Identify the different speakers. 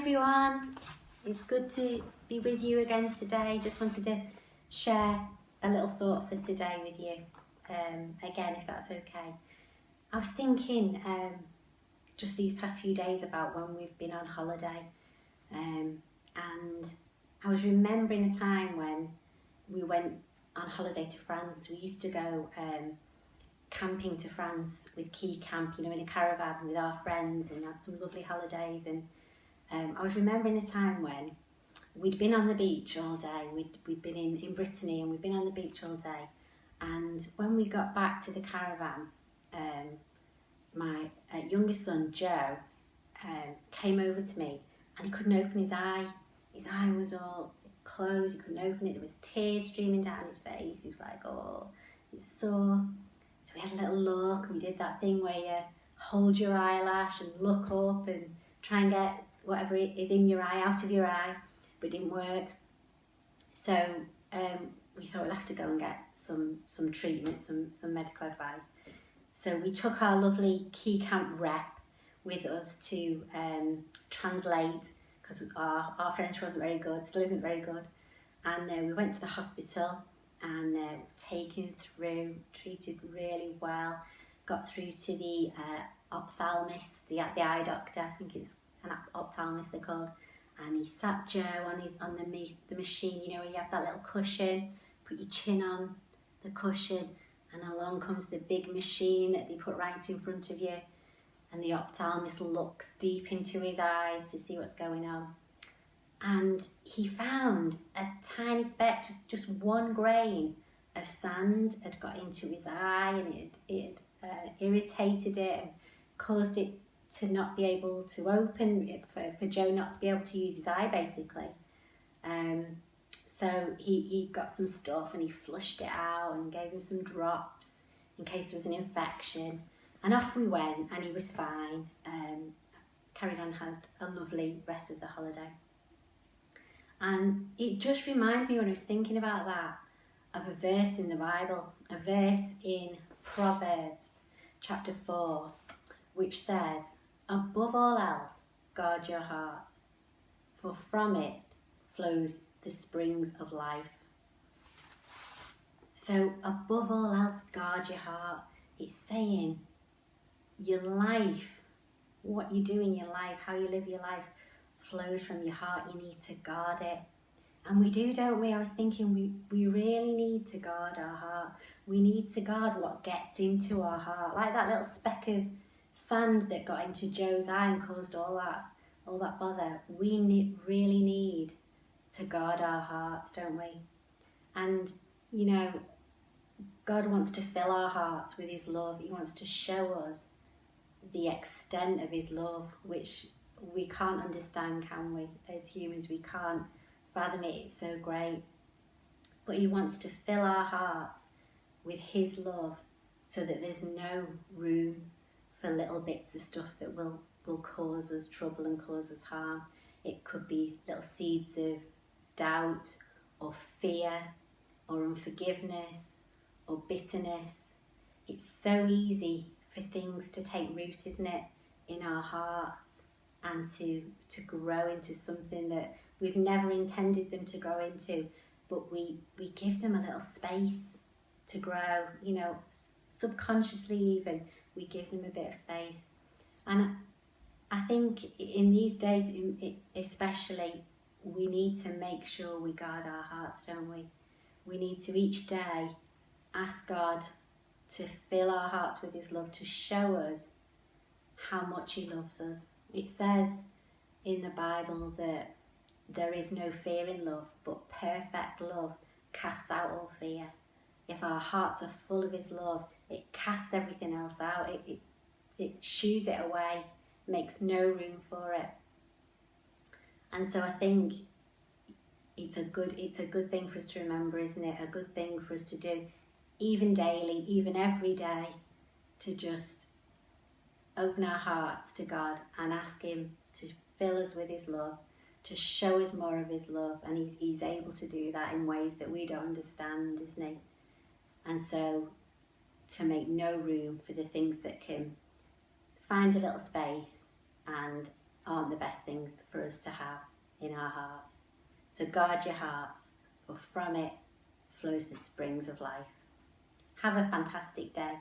Speaker 1: everyone, it's good to be with you again today. Just wanted to share a little thought for today with you, again if that's okay. I was thinking just these past few days about when we've been on holiday, and I was remembering a time when we went on holiday to France. We used to go camping to France with Key Camp, in a caravan with our friends, and had some lovely holidays. And I was remembering a time when we'd been on the beach all day. We'd been in Brittany, and we'd been on the beach all day. And when we got back to the caravan, my youngest son, Joe, came over to me, and he couldn't open his eye. His eye was all closed, he couldn't open it. There was tears streaming down his face. He was like, oh, it's sore. So we had a little look, and we did that thing where you hold your eyelash and look up and try and get whatever is in your eye out of your eye, but it didn't work. So we thought we'll have to go and get some treatment, some medical advice. So we took our lovely Key Camp rep with us to translate, because our French wasn't very good, still isn't very good. And we went to the hospital and taken through, treated really well, got through to the ophthalmist, the eye doctor, I think it's an ophthalmist they're called, and he sat Joe on the machine, where you have that little cushion, put your chin on the cushion, and along comes the big machine that they put right in front of you, and the ophthalmist looks deep into his eyes to see what's going on. And he found a tiny speck, just one grain of sand had got into his eye, and it irritated it and caused it to not be able to open, for Joe not to be able to use his eye, basically. So he got some stuff and he flushed it out and gave him some drops in case there was an infection. And off we went, and he was fine. Carried on, had a lovely rest of the holiday. And it just reminded me, when I was thinking about that, of a verse in the Bible, a verse in Proverbs chapter 4, which says, above all else, guard your heart, for from it flows the springs of life. So above all else, guard your heart. It's saying your life, what you do in your life, how you live your life, flows from your heart. You need to guard it. And we do, don't we? I was thinking we really need to guard our heart. We need to guard what gets into our heart. Like that little speck of sand that got into Joe's eye and caused all that bother. We really need to guard our hearts, don't we? And, God wants to fill our hearts with his love. He wants to show us the extent of his love, which we can't understand, can we? As humans, we can't fathom it. It's so great. But he wants to fill our hearts with his love, so that there's no room for little bits of stuff that will cause us trouble and cause us harm. It could be little seeds of doubt or fear or unforgiveness or bitterness. It's so easy for things to take root, isn't it, in our hearts, and to grow into something that we've never intended them to grow into, but we give them a little space to grow, subconsciously even, we give them a bit of space. And I think in these days especially, we need to make sure we guard our hearts, don't we? We need to each day ask God to fill our hearts with his love, to show us how much he loves us. It says in the Bible that there is no fear in love, but perfect love casts out all fear. If our hearts are full of his love, it casts everything else out. It shoos it away, makes no room for it. And so I think it's a good thing for us to remember, isn't it? A good thing for us to do, even daily, even every day, to just open our hearts to God and ask him to fill us with his love, to show us more of his love. And he's able to do that in ways that we don't understand, isn't he? And so to make no room for the things that can find a little space and aren't the best things for us to have in our hearts. So guard your hearts, for from it flows the springs of life. Have a fantastic day.